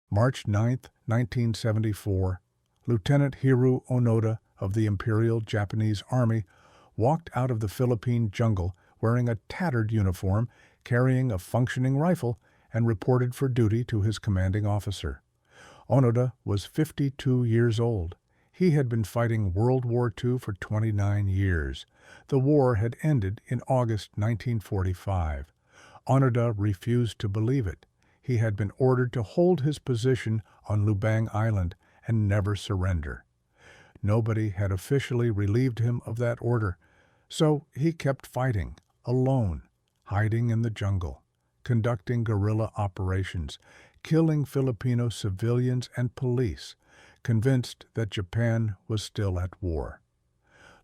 March 9, 1974, Lieutenant Hiroo Onoda of the Imperial Japanese Army walked out of the Philippine jungle wearing a tattered uniform, carrying a functioning rifle, and reported for duty to his commanding officer. Onoda was 52 years old. He had been fighting World War II for 29 years. The war had ended in August 1945. Onoda refused to believe it. He had been ordered to hold his position on Lubang Island and never surrender. Nobody had officially relieved him of that order, so he kept fighting, alone, hiding in the jungle, conducting guerrilla operations, killing Filipino civilians and police, convinced that Japan was still at war.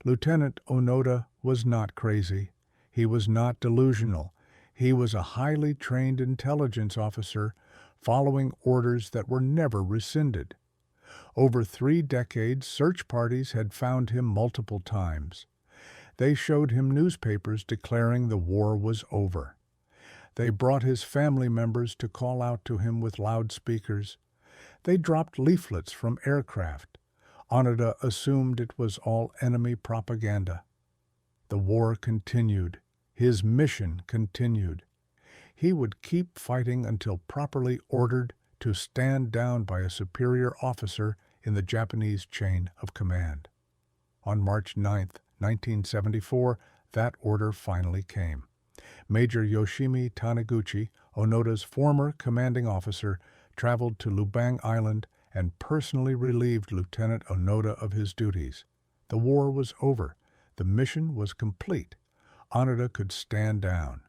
Lieutenant Onoda was not crazy. He was not delusional. He was a highly trained intelligence officer following orders that were never rescinded. Over 3 decades, search parties had found him multiple times. They showed him newspapers declaring the war was over. They brought his family members to call out to him with loudspeakers. They dropped leaflets from aircraft. Onoda assumed it was all enemy propaganda. The war continued. His mission continued. He would keep fighting until properly ordered to stand down by a superior officer in the Japanese chain of command. On March 9, 1974, that order finally came. Major Yoshimi Taniguchi, Onoda's former commanding officer, traveled to Lubang Island and personally relieved Lieutenant Onoda of his duties. The war was over. The mission was complete. Onoda could stand down.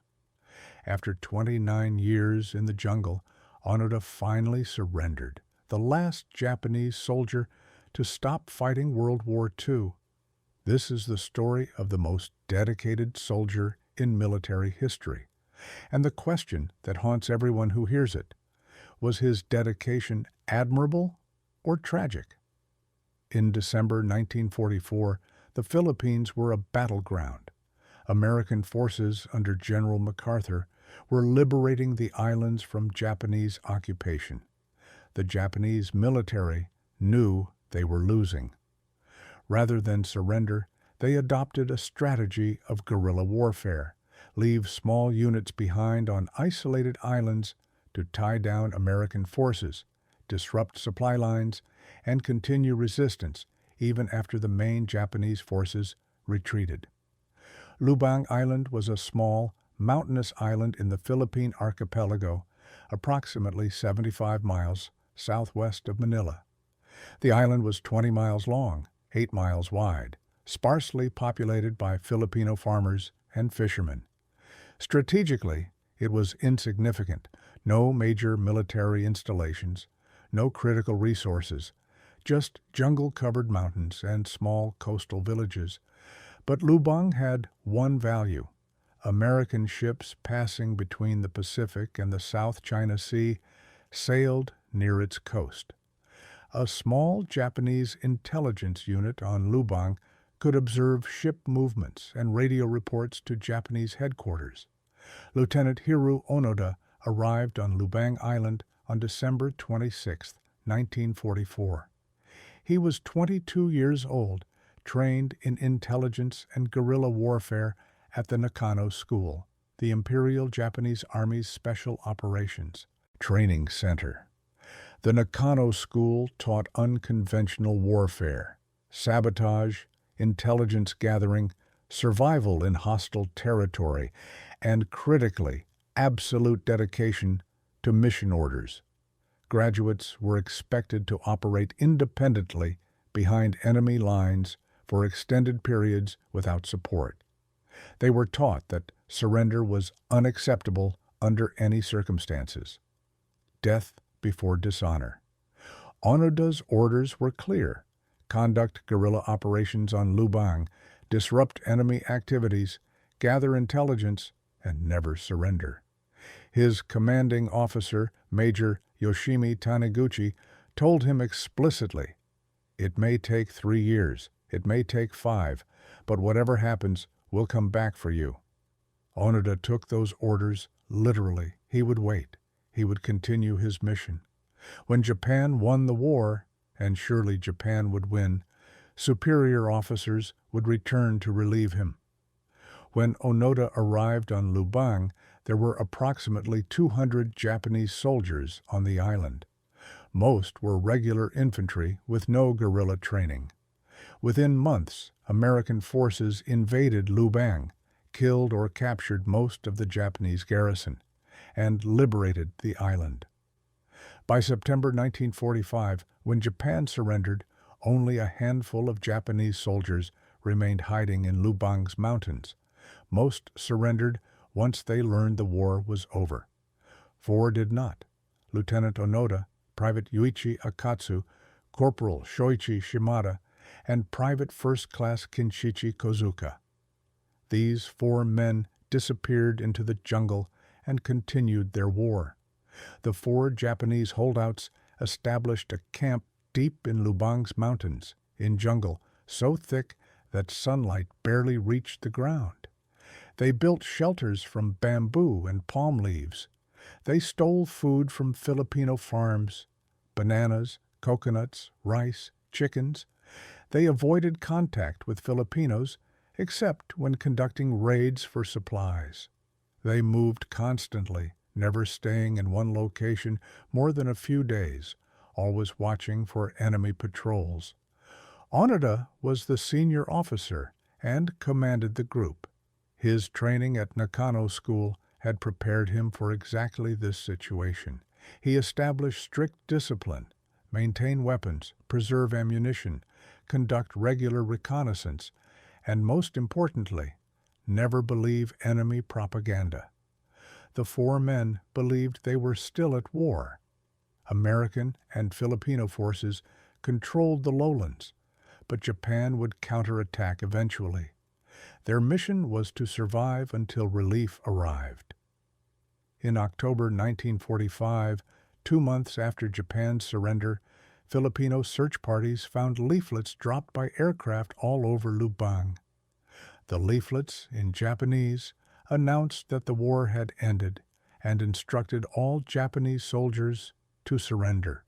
After 29 years in the jungle, Onoda finally surrendered, the last Japanese soldier to stop fighting World War II. This is the story of the most dedicated soldier in military history. And the question that haunts everyone who hears it: was his dedication admirable or tragic? In December 1944, the Philippines were a battleground. American forces under General MacArthur were liberating the islands from Japanese occupation. The Japanese military knew they were losing. Rather than surrender, they adopted a strategy of guerrilla warfare, leave small units behind on isolated islands to tie down American forces, disrupt supply lines, and continue resistance even after the main Japanese forces retreated. Lubang Island was a small, mountainous island in the Philippine archipelago, approximately 75 miles southwest of Manila. The island was 20 miles long, 8 miles wide, sparsely populated by Filipino farmers and fishermen. Strategically, it was insignificant. No major military installations, no critical resources, just jungle-covered mountains and small coastal villages. But Lubang had one value: American ships passing between the Pacific and the South China Sea sailed near its coast. A small Japanese intelligence unit on Lubang could observe ship movements and radio reports to Japanese headquarters. Lieutenant Hiroo Onoda arrived on Lubang Island on December 26, 1944. He was 22 years old, trained in intelligence and guerrilla warfare at the Nakano School, the Imperial Japanese Army's Special Operations Training Center. The Nakano School taught unconventional warfare, sabotage, intelligence gathering, survival in hostile territory, and critically, absolute dedication to mission orders. Graduates were expected to operate independently behind enemy lines for extended periods without support. They were taught that surrender was unacceptable under any circumstances. Death before dishonor. Onoda's orders were clear: conduct guerrilla operations on Lubang, disrupt enemy activities, gather intelligence, and never surrender. His commanding officer, Major Yoshimi Taniguchi, told him explicitly, "It may take 3 years, it may take 5, but whatever happens, we'll come back for you." Onoda took those orders literally. He would wait. He would continue his mission. When Japan won the war, and surely Japan would win, superior officers would return to relieve him. When Onoda arrived on Lubang, there were approximately 200 Japanese soldiers on the island. Most were regular infantry with no guerrilla training. Within months, American forces invaded Lubang, killed or captured most of the Japanese garrison, and liberated the island. By September 1945, when Japan surrendered, only a handful of Japanese soldiers remained hiding in Lubang's mountains. Most surrendered once they learned the war was over. 4 did not: Lieutenant Onoda, Private Yuichi Akatsu, Corporal Shoichi Shimada, and Private First Class Kinshichi Kozuka. These 4 men disappeared into the jungle and continued their war. The 4 Japanese holdouts established a camp deep in Lubang's mountains, in jungle so thick that sunlight barely reached the ground. They built shelters from bamboo and palm leaves. They stole food from Filipino farms: bananas, coconuts, rice, chickens. They avoided contact with Filipinos except when conducting raids for supplies. They moved constantly, never staying in one location more than a few days, always watching for enemy patrols. Onoda was the senior officer and commanded the group. His training at Nakano School had prepared him for exactly this situation. He established strict discipline, maintain weapons, preserve ammunition, conduct regular reconnaissance, and most importantly, never believe enemy propaganda. The 4 men believed they were still at war. American and Filipino forces controlled the lowlands, but Japan would counterattack eventually. Their mission was to survive until relief arrived. In October 1945, 2 months after Japan's surrender, Filipino search parties found leaflets dropped by aircraft all over Lubang. The leaflets, in Japanese, announced that the war had ended and instructed all Japanese soldiers to surrender.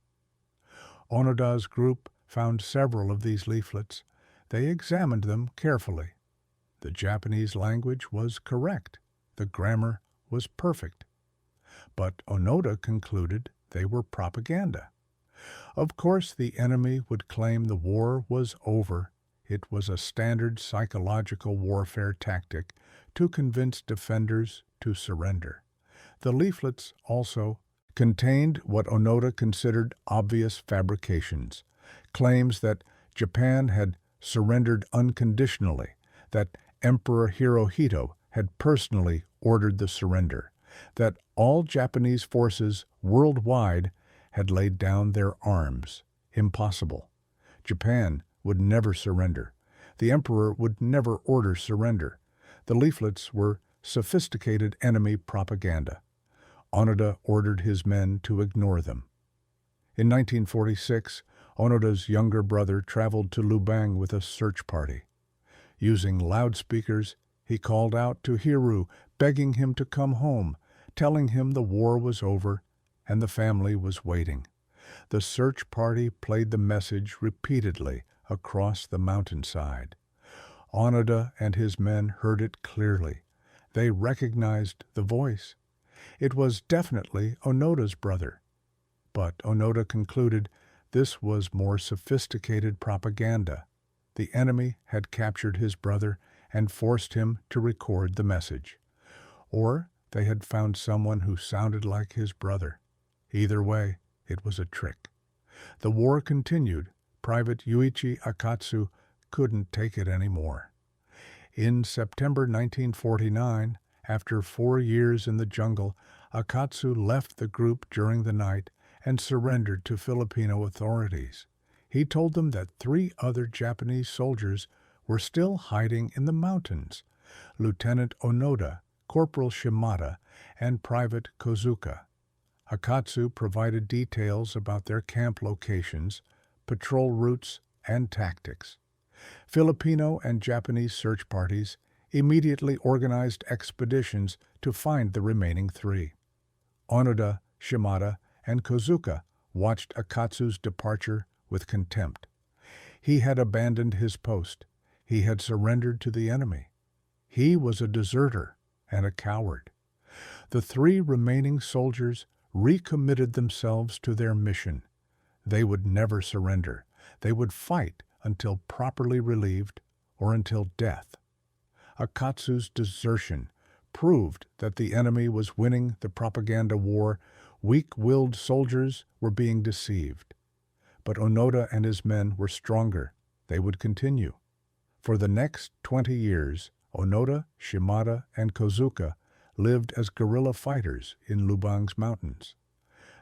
Onoda's group found several of these leaflets. They examined them carefully. The Japanese language was correct. The grammar was perfect. But Onoda concluded they were propaganda. Of course, the enemy would claim the war was over. It was a standard psychological warfare tactic to convince defenders to surrender. The leaflets also contained what Onoda considered obvious fabrications, claims that Japan had surrendered unconditionally, that Emperor Hirohito had personally ordered the surrender, that all Japanese forces worldwide had laid down their arms. Impossible. Japan would never surrender. The emperor would never order surrender. The leaflets were sophisticated enemy propaganda. Onoda ordered his men to ignore them. In 1946, Onoda's younger brother traveled to Lubang with a search party. Using loudspeakers, he called out to Hiroo, begging him to come home, telling him the war was over and the family was waiting. The search party played the message repeatedly across the mountainside. Onoda and his men heard it clearly. They recognized the voice. It was definitely Onoda's brother. But Onoda concluded this was more sophisticated propaganda. The enemy had captured his brother and forced him to record the message. Or they had found someone who sounded like his brother. Either way, it was a trick. The war continued. Private Yuichi Akatsu couldn't take it anymore. In September 1949, after 4 years in the jungle, Akatsu left the group during the night and surrendered to Filipino authorities. He told them that 3 other Japanese soldiers were still hiding in the mountains: Lieutenant Onoda, Corporal Shimada, and Private Kozuka. Akatsu provided details about their camp locations, patrol routes, and tactics. Filipino and Japanese search parties immediately organized expeditions to find the remaining 3. Onoda, Shimada, and Kozuka watched Akatsu's departure with contempt. He had abandoned his post. He had surrendered to the enemy. He was a deserter and a coward. The 3 remaining soldiers recommitted themselves to their mission. They would never surrender. They would fight until properly relieved or until death. Akatsu's desertion proved that the enemy was winning the propaganda war. Weak-willed soldiers were being deceived. But Onoda and his men were stronger. They would continue. For the next 20 years, Onoda, Shimada, and Kozuka lived as guerrilla fighters in Lubang's mountains.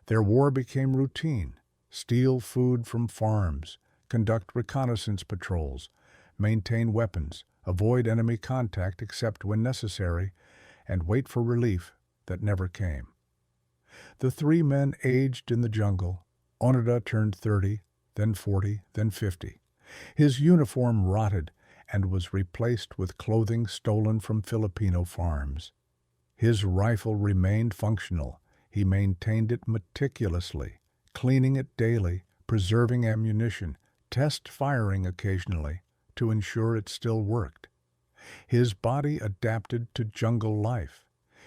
Their war became routine: steal food from farms, conduct reconnaissance patrols, maintain weapons, avoid enemy contact except when necessary, and wait for relief that never came. The 3 men aged in the jungle. Onoda turned 30, then 40, then 50. His uniform rotted and was replaced with clothing stolen from Filipino farms. His rifle remained functional. He maintained it meticulously, cleaning it daily, preserving ammunition, test firing occasionally to ensure it still worked. His body adapted to jungle life.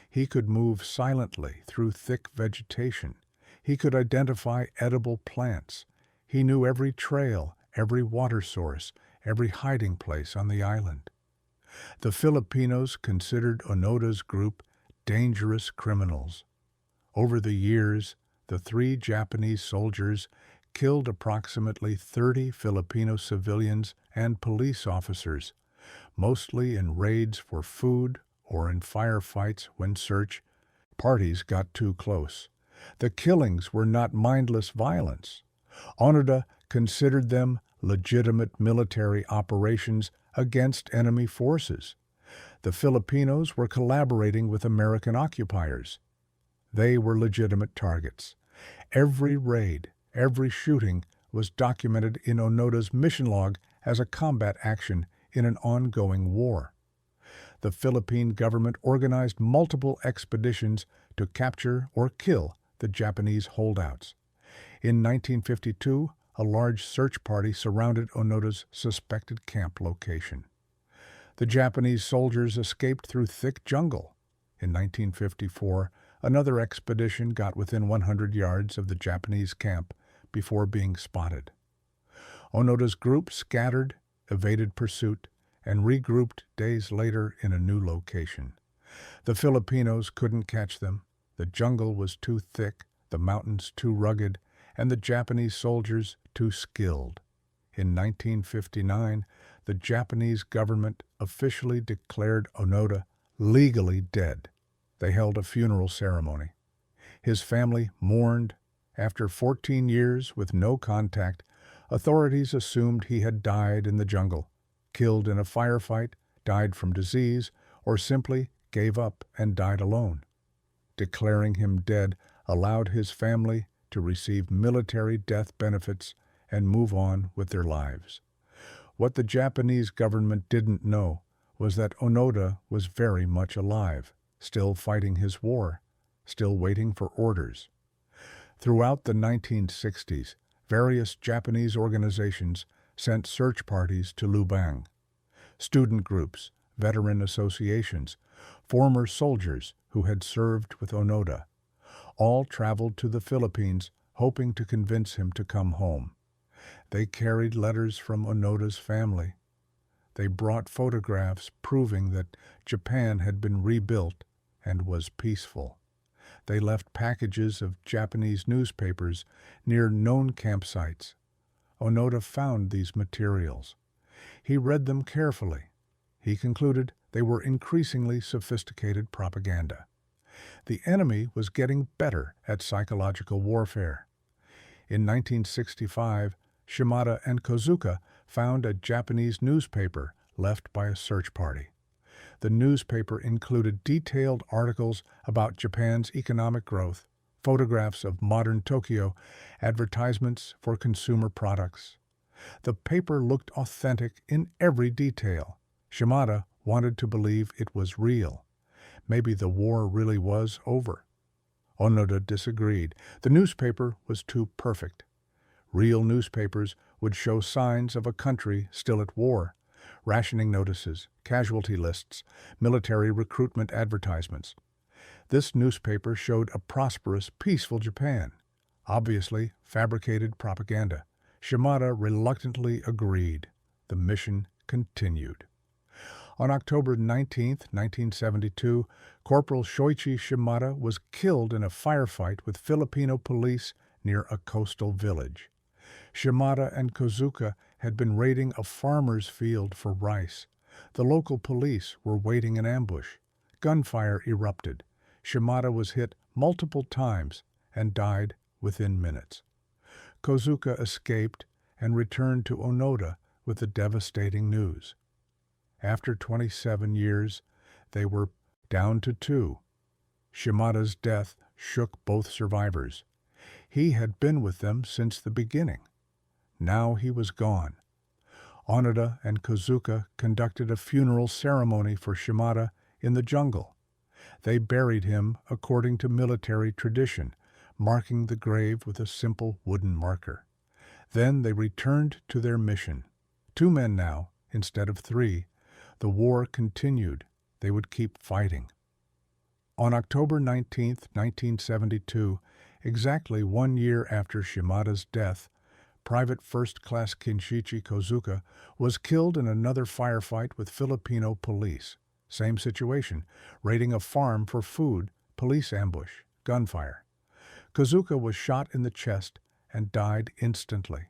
He could move silently through thick vegetation. He could identify edible plants. He knew every trail, every water source, every hiding place on the island. The Filipinos considered Onoda's group dangerous criminals. Over the years, the 3 Japanese soldiers killed approximately 30 Filipino civilians and police officers, mostly in raids for food or in firefights when search parties got too close. The killings were not mindless violence. Onoda considered them legitimate military operations against enemy forces. The Filipinos were collaborating with American occupiers. They were legitimate targets. Every raid, every shooting was documented in Onoda's mission log as a combat action in an ongoing war. The Philippine government organized multiple expeditions to capture or kill the Japanese holdouts. In 1952, a large search party surrounded Onoda's suspected camp location. The Japanese soldiers escaped through thick jungle. In 1954, another expedition got within 100 yards of the Japanese camp before being spotted. Onoda's group scattered, evaded pursuit, and regrouped days later in a new location. The Filipinos couldn't catch them. The jungle was too thick, the mountains too rugged, and the Japanese soldiers too skilled. In 1959, the Japanese government officially declared Onoda legally dead. They held a funeral ceremony. His family mourned. After 14 years with no contact, authorities assumed he had died in the jungle, killed in a firefight, died from disease, or simply gave up and died alone. Declaring him dead allowed his family to receive military death benefits and move on with their lives. What the Japanese government didn't know was that Onoda was very much alive, still fighting his war, still waiting for orders. Throughout the 1960s, various Japanese organizations sent search parties to Lubang. Student groups, veteran associations, former soldiers who had served with Onoda, all traveled to the Philippines hoping to convince him to come home. They carried letters from Onoda's family. They brought photographs proving that Japan had been rebuilt and was peaceful. They left packages of Japanese newspapers near known campsites. Onoda found these materials. He read them carefully. He concluded they were increasingly sophisticated propaganda. The enemy was getting better at psychological warfare. In 1965, Shimada and Kozuka found a Japanese newspaper left by a search party. The newspaper included detailed articles about Japan's economic growth, photographs of modern Tokyo, advertisements for consumer products. The paper looked authentic in every detail. Shimada wanted to believe it was real. Maybe the war really was over. Onoda disagreed. The newspaper was too perfect. Real newspapers would show signs of a country still at war: rationing notices, casualty lists, military recruitment advertisements. This newspaper showed a prosperous, peaceful Japan. Obviously fabricated propaganda. Shimada reluctantly agreed. The mission continued. On October 19, 1972, Corporal Shoichi Shimada was killed in a firefight with Filipino police near a coastal village. Shimada and Kozuka had been raiding a farmer's field for rice. The local police were waiting in ambush. Gunfire erupted. Shimada was hit multiple times and died within minutes. Kozuka escaped and returned to Onoda with the devastating news. After 27 years, they were down to 2. Shimada's death shook both survivors. He had been with them since the beginning. Now he was gone. Onoda and Kozuka conducted a funeral ceremony for Shimada in the jungle. They buried him according to military tradition, marking the grave with a simple wooden marker. Then they returned to their mission. 2 men now, instead of 3. The war continued. They would keep fighting. On October 19, 1972, exactly 1 year after Shimada's death, Private First Class Kinshichi Kozuka was killed in another firefight with Filipino police. Same situation: raiding a farm for food, police ambush, gunfire. Kozuka was shot in the chest and died instantly.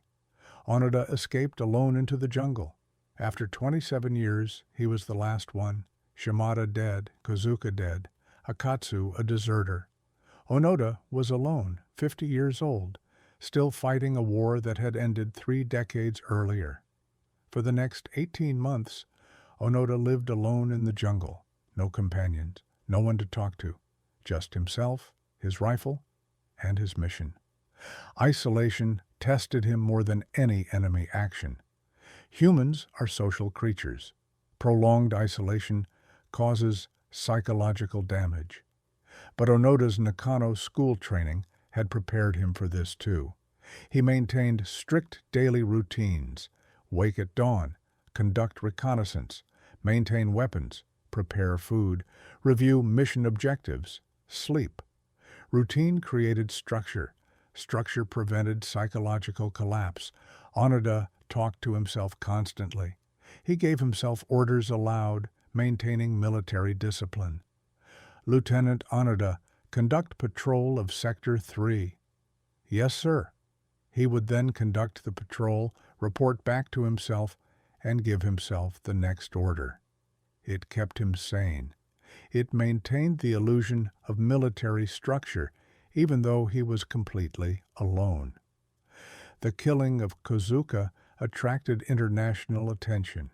Onoda escaped alone into the jungle. After 27 years, he was the last one. Shimada dead, Kozuka dead, Akatsu a deserter. Onoda was alone, 50 years old, still fighting a war that had ended 3 decades earlier. For the next 18 months, Onoda lived alone in the jungle. No companions, no one to talk to, just himself, his rifle, and his mission. Isolation tested him more than any enemy action. Humans are social creatures. Prolonged isolation causes psychological damage. But Onoda's Nakano school training had prepared him for this too. He maintained strict daily routines: wake at dawn, conduct reconnaissance, maintain weapons, prepare food, review mission objectives, sleep. Routine created structure. Structure prevented psychological collapse. Onoda talked to himself constantly. He gave himself orders aloud, maintaining military discipline. Lieutenant Onoda, conduct patrol of Sector 3. Yes, sir. He would then conduct the patrol, report back to himself, and give himself the next order. It kept him sane. It maintained the illusion of military structure, even though he was completely alone. The killing of Kozuka attracted international attention.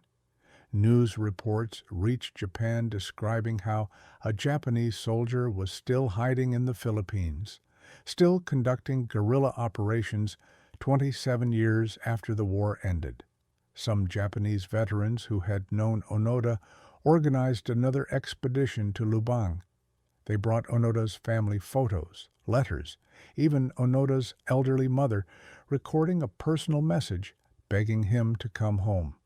News reports reached Japan describing how a Japanese soldier was still hiding in the Philippines, still conducting guerrilla operations 27 years after the war ended. Some Japanese veterans who had known Onoda organized another expedition to Lubang. They brought Onoda's family photos, letters, even Onoda's elderly mother recording a personal message begging him to come home.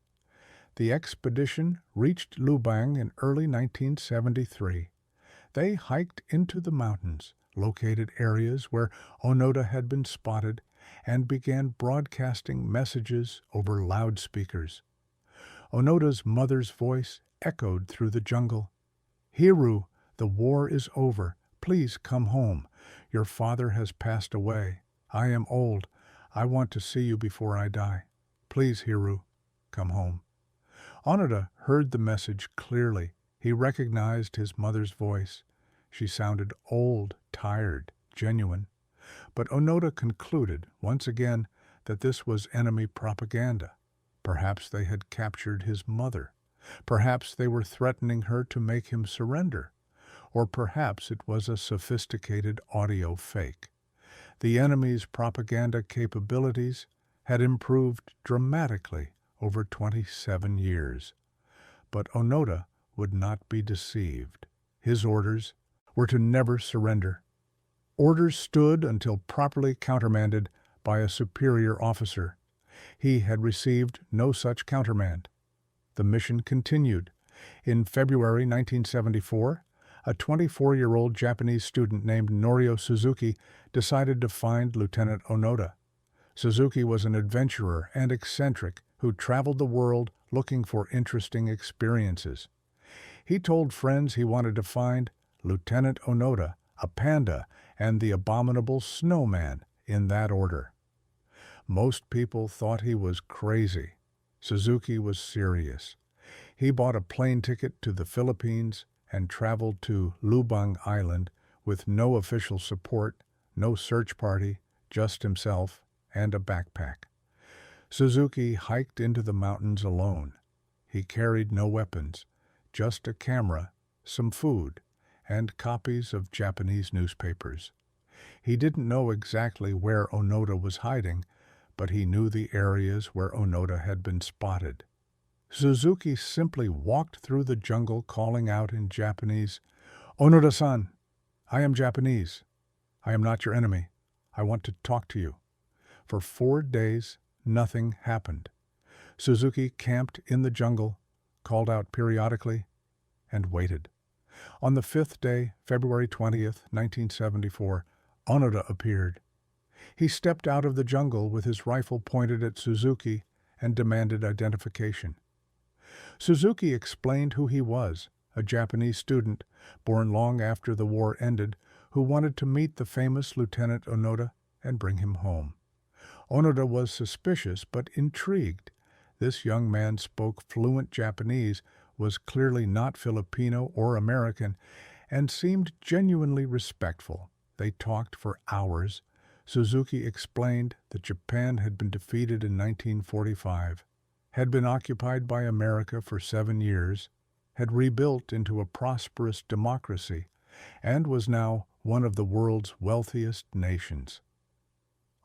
The expedition reached Lubang in early 1973. They hiked into the mountains, located areas where Onoda had been spotted, and began broadcasting messages over loudspeakers. Onoda's mother's voice echoed through the jungle. "Hiroo, the war is over. Please come home. Your father has passed away. I am old. I want to see you before I die. Please, Hiroo, come home." Onoda heard the message clearly. He recognized his mother's voice. She sounded old, tired, genuine. But Onoda concluded, once again, that this was enemy propaganda. Perhaps they had captured his mother. Perhaps they were threatening her to make him surrender. Or perhaps it was a sophisticated audio fake. The enemy's propaganda capabilities had improved dramatically over 27 years. But Onoda would not be deceived. His orders were to never surrender. Orders stood until properly countermanded by a superior officer. He had received no such countermand. The mission continued. In February 1974, a 24-year-old Japanese student named Norio Suzuki decided to find Lieutenant Onoda. Suzuki was an adventurer and eccentric who traveled the world looking for interesting experiences. He told friends he wanted to find Lieutenant Onoda, a panda, and the abominable snowman, in that order. Most people thought he was crazy. Suzuki was serious. He bought a plane ticket to the Philippines and traveled to Lubang Island with no official support, no search party, just himself and a backpack. Suzuki hiked into the mountains alone. He carried no weapons, just a camera, some food, and copies of Japanese newspapers. He didn't know exactly where Onoda was hiding, but he knew the areas where Onoda had been spotted. Suzuki simply walked through the jungle calling out in Japanese, "Onoda-san, I am Japanese. I am not your enemy. I want to talk to you." For 4 days, nothing happened. Suzuki camped in the jungle, called out periodically, and waited. On the 5th day, February 20th, 1974, Onoda appeared. He stepped out of the jungle with his rifle pointed at Suzuki and demanded identification. Suzuki explained who he was, a Japanese student born long after the war ended who wanted to meet the famous Lieutenant Onoda and bring him home. Onoda was suspicious but intrigued. This young man spoke fluent Japanese, was clearly not Filipino or American, and seemed genuinely respectful. They talked for hours. Suzuki explained that Japan had been defeated in 1945, had been occupied by America for 7 years, had rebuilt into a prosperous democracy, and was now one of the world's wealthiest nations.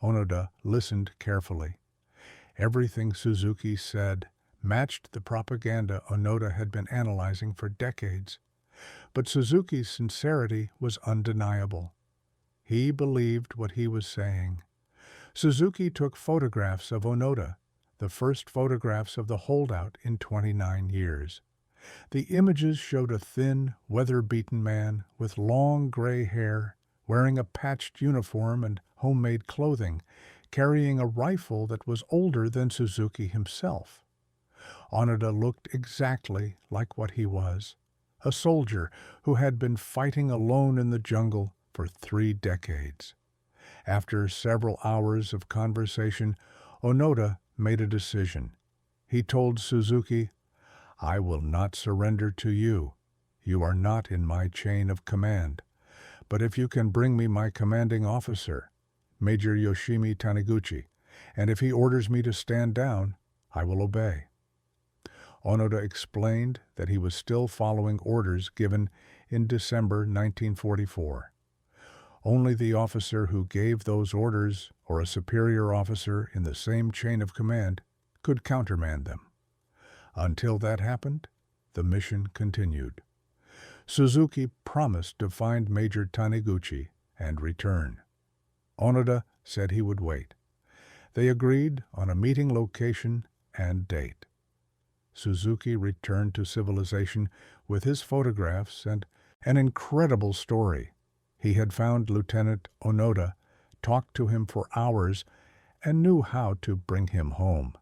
Onoda listened carefully. Everything Suzuki said matched the propaganda Onoda had been analyzing for decades. But Suzuki's sincerity was undeniable. He believed what he was saying. Suzuki took photographs of Onoda, the first photographs of the holdout in 29 years. The images showed a thin, weather-beaten man with long gray hair, wearing a patched uniform and homemade clothing, carrying a rifle that was older than Suzuki himself. Onoda looked exactly like what he was, a soldier who had been fighting alone in the jungle for 3 decades. After several hours of conversation, Onoda made a decision. He told Suzuki, "I will not surrender to you. You are not in my chain of command. But if you can bring me my commanding officer, Major Yoshimi Taniguchi, and if he orders me to stand down, I will obey." Onoda explained that he was still following orders given in December 1944. Only the officer who gave those orders, or a superior officer in the same chain of command, could countermand them. Until that happened, the mission continued. Suzuki promised to find Major Taniguchi and return. Onoda said he would wait. They agreed on a meeting location and date. Suzuki returned to civilization with his photographs and an incredible story. He had found Lieutenant Onoda, talked to him for hours, and knew how to bring him home.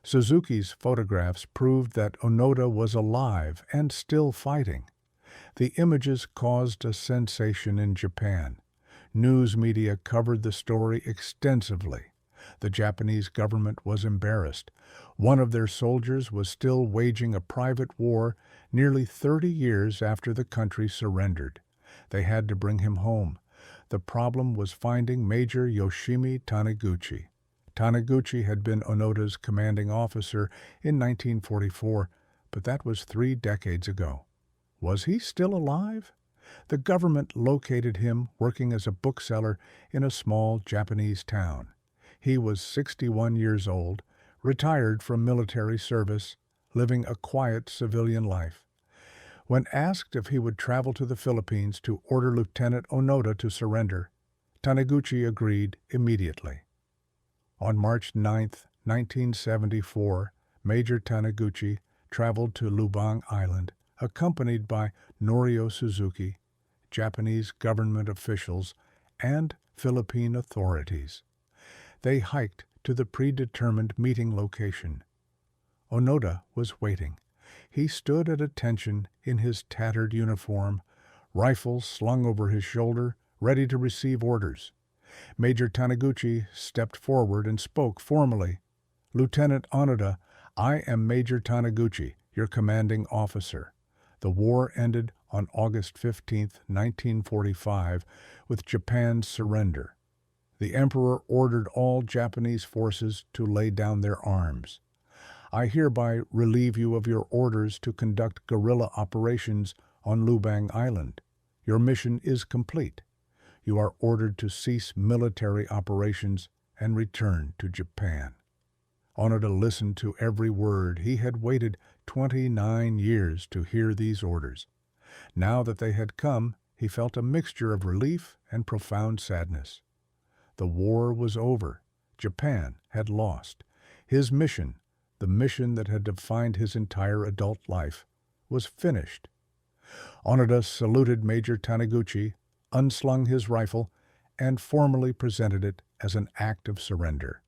Suzuki's photographs proved that Onoda was alive and still fighting. The images caused a sensation in Japan. News media covered the story extensively. The Japanese government was embarrassed. One of their soldiers was still waging a private war nearly 30 years after the country surrendered. They had to bring him home. The problem was finding Major Yoshimi Taniguchi. Taniguchi had been Onoda's commanding officer in 1944, but that was 3 decades ago. Was he still alive? The government located him working as a bookseller in a small Japanese town. He was 61 years old, retired from military service, living a quiet civilian life. When asked if he would travel to the Philippines to order Lieutenant Onoda to surrender, Taniguchi agreed immediately. On March 9, 1974, Major Taniguchi traveled to Lubang Island, accompanied by Norio Suzuki, Japanese government officials, and Philippine authorities. They hiked to the predetermined meeting location. Onoda was waiting. He stood at attention in his tattered uniform, rifle slung over his shoulder, ready to receive orders. Major Taniguchi stepped forward and spoke formally. "Lieutenant Onoda, I am Major Taniguchi, your commanding officer. The war ended on August 15, 1945, with Japan's surrender. The Emperor ordered all Japanese forces to lay down their arms. I hereby relieve you of your orders to conduct guerrilla operations on Lubang Island. Your mission is complete. You are ordered to cease military operations and return to Japan." Onoda listened to every word. He had waited 29 years to hear these orders. Now that they had come, he felt a mixture of relief and profound sadness. The war was over. Japan had lost. His mission, the mission that had defined his entire adult life, was finished. Onoda saluted Major Taniguchi, unslung his rifle, and formally presented it as an act of surrender.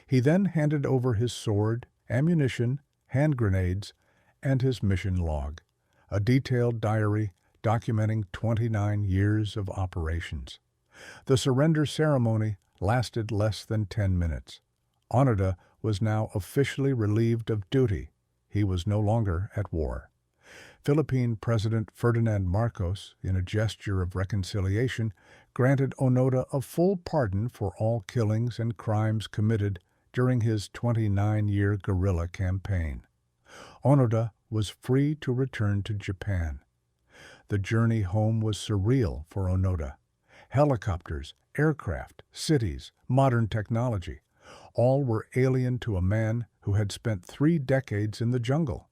He then handed over his sword, ammunition, hand grenades, and his mission log, a detailed diary documenting 29 years of operations. The surrender ceremony lasted less than 10 minutes. Onoda was now officially relieved of duty. He was no longer at war. Philippine President Ferdinand Marcos, in a gesture of reconciliation, granted Onoda a full pardon for all killings and crimes committed during his 29-year guerrilla campaign. Onoda was free to return to Japan. The journey home was surreal for Onoda. Helicopters, aircraft, cities, modern technology, all were alien to a man who had spent 3 decades in the jungle.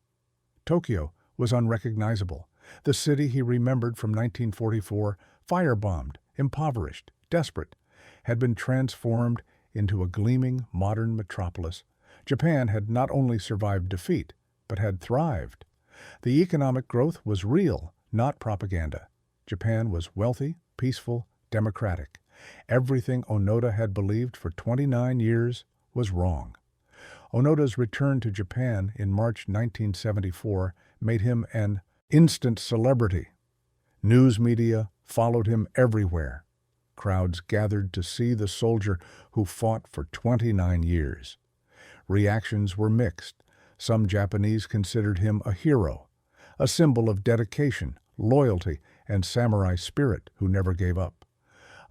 Tokyo was unrecognizable. The city he remembered from 1944, firebombed, impoverished, desperate, had been transformed into a gleaming modern metropolis. Japan had not only survived defeat, but had thrived. The economic growth was real, not propaganda. Japan was wealthy, peaceful, democratic. Everything Onoda had believed for 29 years was wrong. Onoda's return to Japan in March 1974 made him an instant celebrity. News media followed him everywhere. Crowds gathered to see the soldier who fought for 29 years. Reactions were mixed. Some Japanese considered him a hero, a symbol of dedication, loyalty, and samurai spirit who never gave up.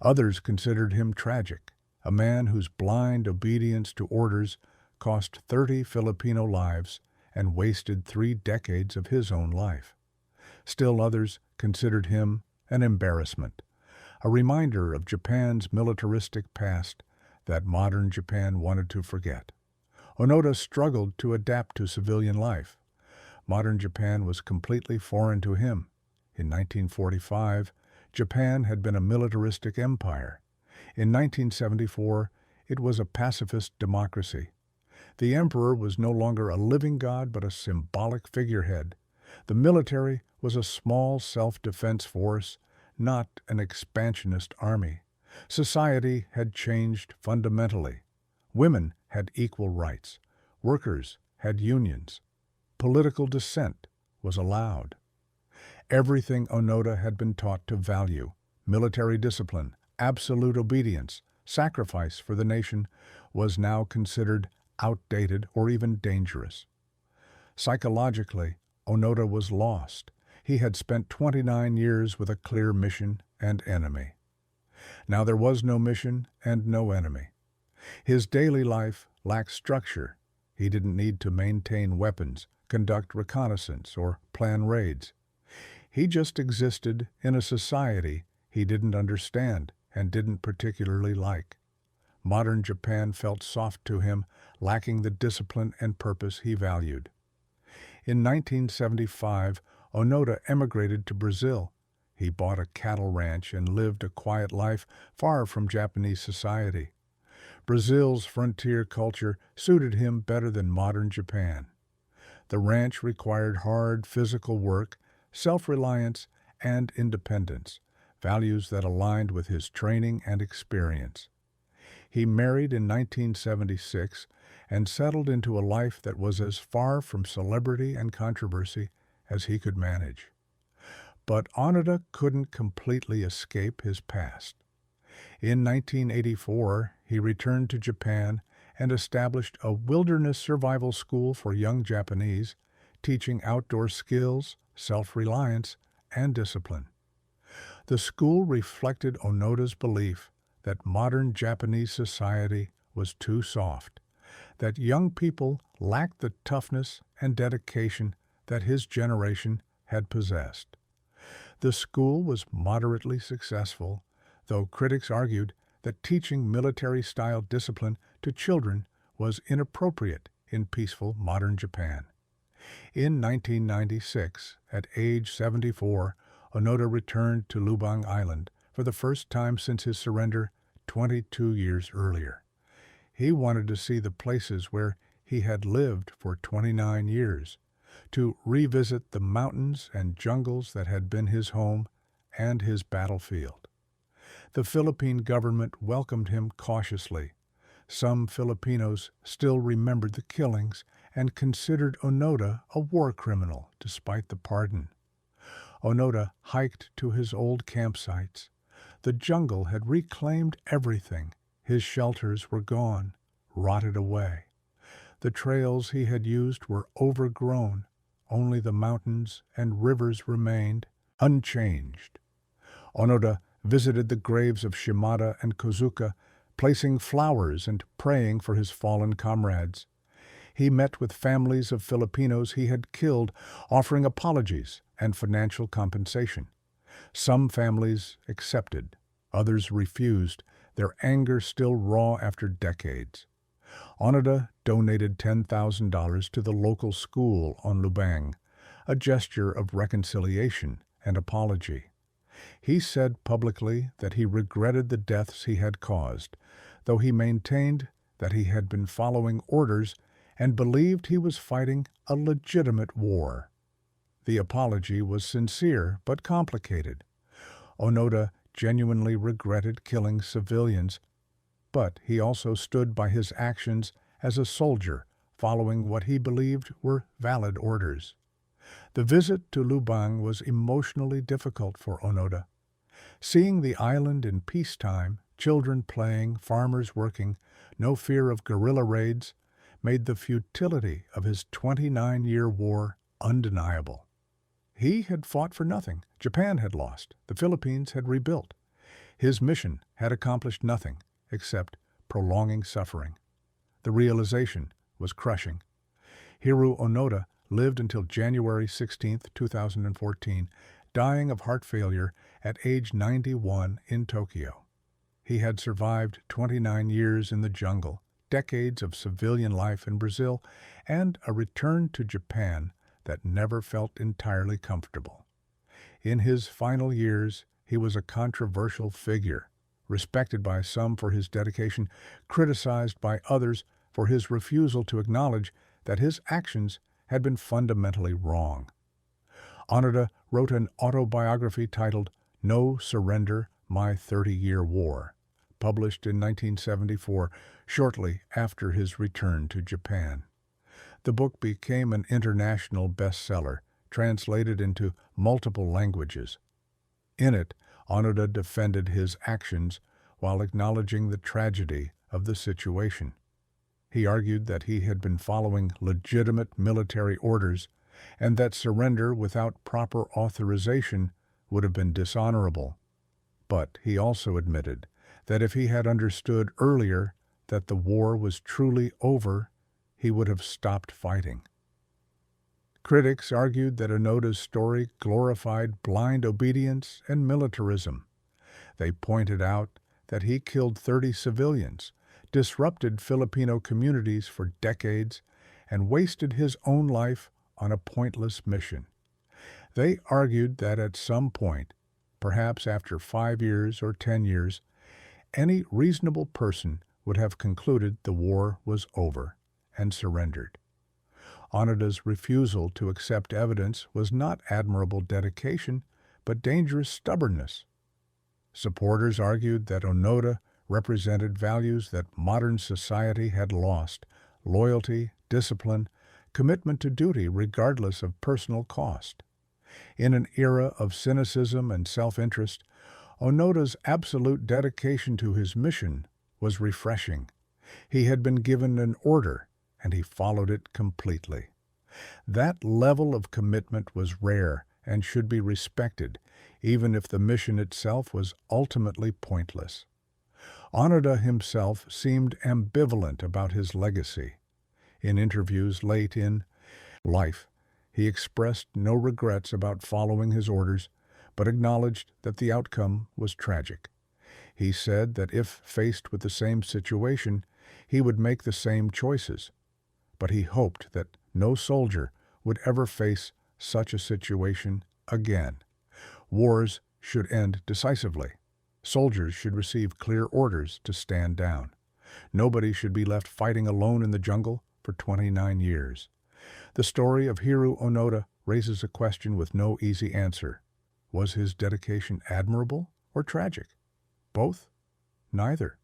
Others considered him tragic, a man whose blind obedience to orders cost 30 Filipino lives and wasted 3 decades of his own life. Still others considered him an embarrassment, a reminder of Japan's militaristic past that modern Japan wanted to forget. Onoda struggled to adapt to civilian life. Modern Japan was completely foreign to him. In 1945, Japan had been a militaristic empire. In 1974, it was a pacifist democracy. The emperor was no longer a living god but a symbolic figurehead. The military was a small self-defense force, not an expansionist army. Society had changed fundamentally. Women had equal rights. Workers had unions. Political dissent was allowed. Everything Onoda had been taught to value, military discipline, absolute obedience, sacrifice for the nation, was now considered outdated or even dangerous. Psychologically, Onoda was lost. He had spent 29 years with a clear mission and enemy. Now there was no mission and no enemy. His daily life lacked structure. He didn't need to maintain weapons, conduct reconnaissance, or plan raids. He just existed in a society he didn't understand and didn't particularly like. Modern Japan felt soft to him, lacking the discipline and purpose he valued. In 1975, Onoda emigrated to Brazil. He bought a cattle ranch and lived a quiet life far from Japanese society. Brazil's frontier culture suited him better than modern Japan. The ranch required hard physical work, self-reliance, and independence, values that aligned with his training and experience. He married in 1976 and settled into a life that was as far from celebrity and controversy as he could manage. But Onoda couldn't completely escape his past. In 1984, he returned to Japan and established a wilderness survival school for young Japanese, teaching outdoor skills, self-reliance, and discipline. The school reflected Onoda's belief that modern Japanese society was too soft, that young people lacked the toughness and dedication that his generation had possessed. The school was moderately successful, though critics argued that teaching military-style discipline to children was inappropriate in peaceful modern Japan. In 1996, at age 74, Onoda returned to Lubang Island for the first time since his surrender 22 years earlier. He wanted to see the places where he had lived for 29 years, to revisit the mountains and jungles that had been his home and his battlefield. The Philippine government welcomed him cautiously. Some Filipinos still remembered the killings and considered Onoda a war criminal despite the pardon. Onoda hiked to his old campsites. The jungle had reclaimed everything. His shelters were gone, rotted away. The trails he had used were overgrown. Only the mountains and rivers remained, unchanged. Onoda visited the graves of Shimada and Kozuka, placing flowers and praying for his fallen comrades. He met with families of Filipinos he had killed, offering apologies and financial compensation. Some families accepted, others refused, their anger still raw after decades. Onoda donated $10,000 to the local school on Lubang, a gesture of reconciliation and apology. He said publicly that he regretted the deaths he had caused, though he maintained that he had been following orders and believed he was fighting a legitimate war. The apology was sincere but complicated. Onoda genuinely regretted killing civilians, but he also stood by his actions as a soldier, following what he believed were valid orders. The visit to Lubang was emotionally difficult for Onoda. Seeing the island in peacetime, children playing, farmers working, no fear of guerrilla raids, made the futility of his 29-year war undeniable. He had fought for nothing. Japan had lost. The Philippines had rebuilt. His mission had accomplished nothing except prolonging suffering. The realization was crushing. Hiroo Onoda lived until January 16, 2014, dying of heart failure at age 91 in Tokyo. He had survived 29 years in the jungle, decades of civilian life in Brazil, and a return to Japan that never felt entirely comfortable. In his final years, he was a controversial figure, respected by some for his dedication, criticized by others for his refusal to acknowledge that his actions had been fundamentally wrong. Onoda wrote an autobiography titled No Surrender, My 30-Year War, published in 1974, shortly after his return to Japan. The book became an international bestseller, translated into multiple languages. In it, Onoda defended his actions while acknowledging the tragedy of the situation. He argued that he had been following legitimate military orders and that surrender without proper authorization would have been dishonorable. But he also admitted that if he had understood earlier that the war was truly over, he would have stopped fighting. Critics argued that Onoda's story glorified blind obedience and militarism. They pointed out that he killed 30 civilians, disrupted Filipino communities for decades, and wasted his own life on a pointless mission. They argued that at some point, perhaps after 5 years or 10 years, any reasonable person would have concluded the war was over and surrendered. Onoda's refusal to accept evidence was not admirable dedication, but dangerous stubbornness. Supporters argued that Onoda represented values that modern society had lost: loyalty, discipline, commitment to duty regardless of personal cost. In an era of cynicism and self-interest, Onoda's absolute dedication to his mission was refreshing. He had been given an order, and he followed it completely. That level of commitment was rare and should be respected, even if the mission itself was ultimately pointless. Onoda himself seemed ambivalent about his legacy. In interviews late in life, he expressed no regrets about following his orders, but acknowledged that the outcome was tragic. He said that if faced with the same situation, he would make the same choices, but he hoped that no soldier would ever face such a situation again. Wars should end decisively. Soldiers should receive clear orders to stand down. Nobody should be left fighting alone in the jungle for 29 years. The story of Hiroo Onoda raises a question with no easy answer. Was his dedication admirable or tragic? Both? Neither.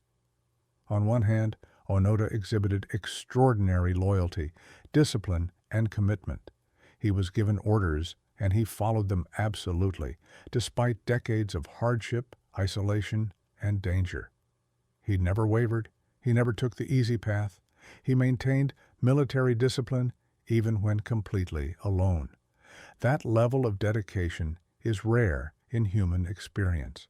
On one hand, Onoda exhibited extraordinary loyalty, discipline, and commitment. He was given orders, and he followed them absolutely, despite decades of hardship, isolation, and danger. He never wavered. He never took the easy path. He maintained military discipline even when completely alone. That level of dedication is rare in human experience.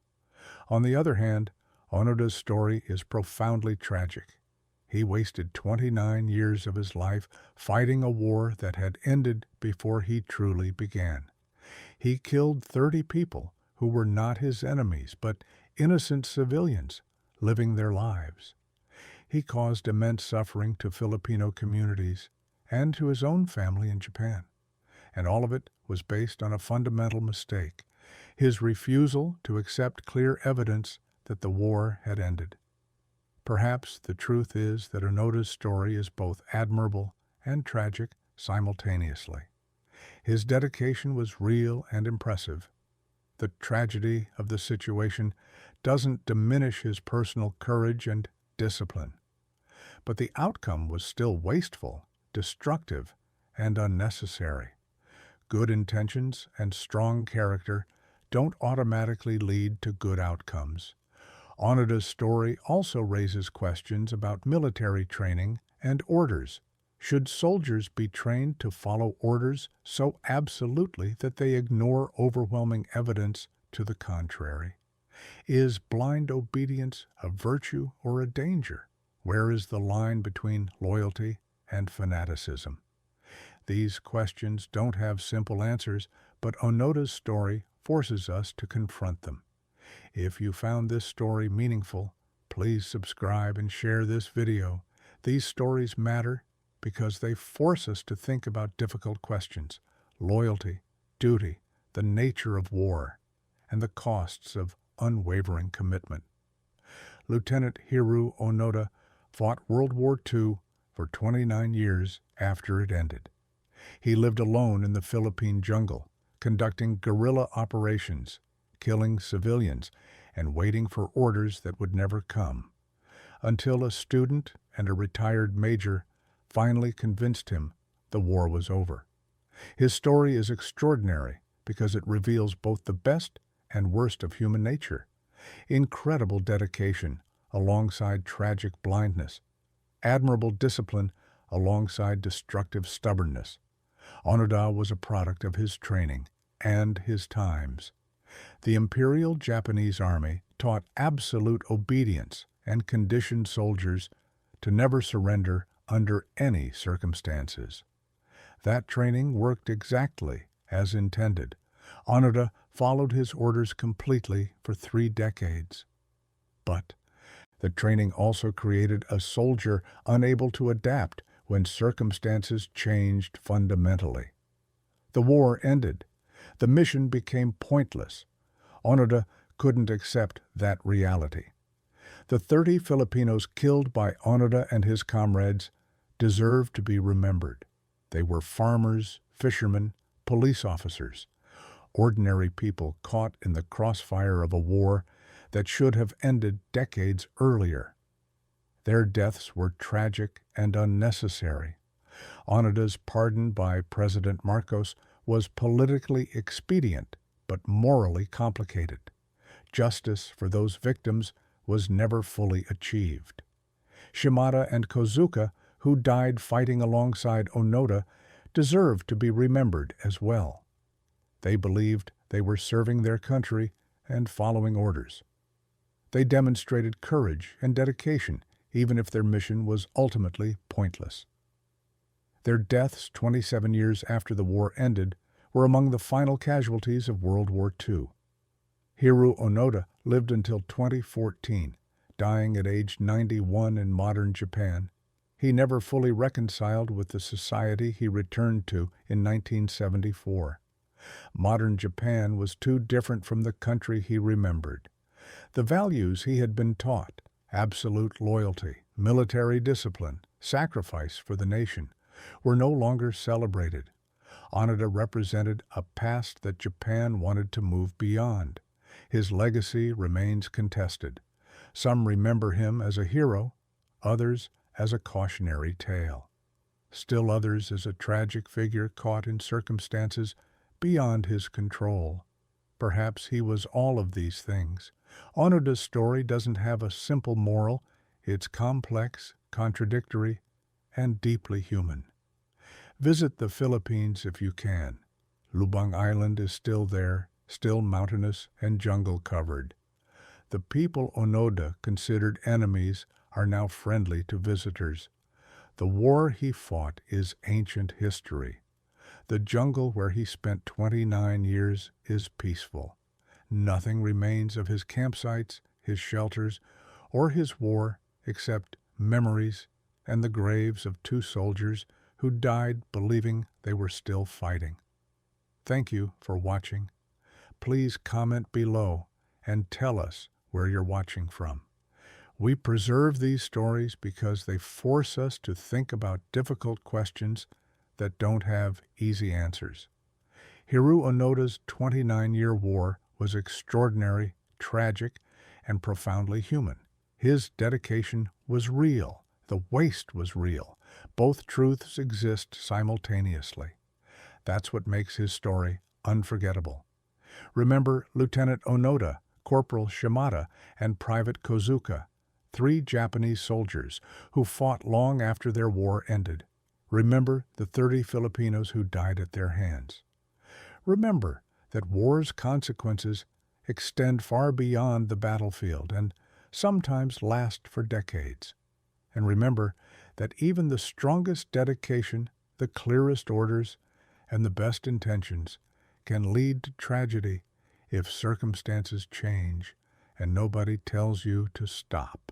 On the other hand, Onoda's story is profoundly tragic. He wasted 29 years of his life fighting a war that had ended before he truly began. He killed 30 people who were not his enemies, but innocent civilians living their lives. He caused immense suffering to Filipino communities and to his own family in Japan, and all of it was based on a fundamental mistake: his refusal to accept clear evidence that the war had ended. Perhaps the truth is that Onoda's story is both admirable and tragic simultaneously. His dedication was real and impressive. The tragedy of the situation doesn't diminish his personal courage and discipline. But the outcome was still wasteful, destructive, and unnecessary. Good intentions and strong character don't automatically lead to good outcomes. Onoda's story also raises questions about military training and orders. Should soldiers be trained to follow orders so absolutely that they ignore overwhelming evidence to the contrary? Is blind obedience a virtue or a danger? Where is the line between loyalty and fanaticism? These questions don't have simple answers, but Onoda's story forces us to confront them. If you found this story meaningful, please subscribe and share this video. These stories matter because they force us to think about difficult questions: loyalty, duty, the nature of war, and the costs of unwavering commitment. Lieutenant Hiroo Onoda fought World War II for 29 years after it ended. He lived alone in the Philippine jungle, conducting guerrilla operations, killing civilians, and waiting for orders that would never come, until a student and a retired major finally convinced him the war was over. His story is extraordinary because it reveals both the best and worst of human nature: incredible dedication alongside tragic blindness, admirable discipline alongside destructive stubbornness. Onoda was a product of his training and his times. The Imperial Japanese Army taught absolute obedience and conditioned soldiers to never surrender under any circumstances. That training worked exactly as intended. Onoda followed his orders completely for 3 decades. But the training also created a soldier unable to adapt when circumstances changed fundamentally. The war ended, The mission became pointless. Onoda couldn't accept that reality. The 30 Filipinos killed by Onoda and his comrades deserve to be remembered. They were farmers, fishermen, police officers, ordinary people caught in the crossfire of a war that should have ended decades earlier. Their deaths were tragic and unnecessary. Onoda's pardon by President Marcos was politically expedient but morally complicated. Justice for those victims was never fully achieved. Shimada and Kozuka, who died fighting alongside Onoda, deserved to be remembered as well. They believed they were serving their country and following orders. They demonstrated courage and dedication, even if their mission was ultimately pointless. Their deaths 27 years after the war ended were among the final casualties of World War II. Hiroo Onoda lived until 2014, dying at age 91 in modern Japan. He never fully reconciled with the society he returned to in 1974. Modern Japan was too different from the country he remembered. The values he had been taught, absolute loyalty, military discipline, sacrifice for the nation, were no longer celebrated. Onoda represented a past that Japan wanted to move beyond. His legacy remains contested. Some remember him as a hero, others as a cautionary tale. Still others as a tragic figure caught in circumstances beyond his control. Perhaps he was all of these things. Onoda's story doesn't have a simple moral. It's complex, contradictory, and deeply human. Visit the Philippines if you can. Lubang Island is still there, still mountainous and jungle-covered. The people Onoda considered enemies are now friendly to visitors. The war he fought is ancient history. The jungle where he spent 29 years is peaceful. Nothing remains of his campsites, his shelters, or his war except memories and the graves of 2 soldiers who died believing they were still fighting. Thank you for watching. Please comment below and tell us where you're watching from. We preserve these stories because they force us to think about difficult questions that don't have easy answers. Hiroo Onoda's 29-year war was extraordinary, tragic, and profoundly human. His dedication was real. The waste was real. Both truths exist simultaneously. That's what makes his story unforgettable. Remember Lieutenant Onoda, Corporal Shimada, and Private Kozuka, 3 Japanese soldiers who fought long after their war ended. Remember the 30 Filipinos who died at their hands. Remember that war's consequences extend far beyond the battlefield and sometimes last for decades. And remember that even the strongest dedication, the clearest orders, and the best intentions can lead to tragedy if circumstances change and nobody tells you to stop.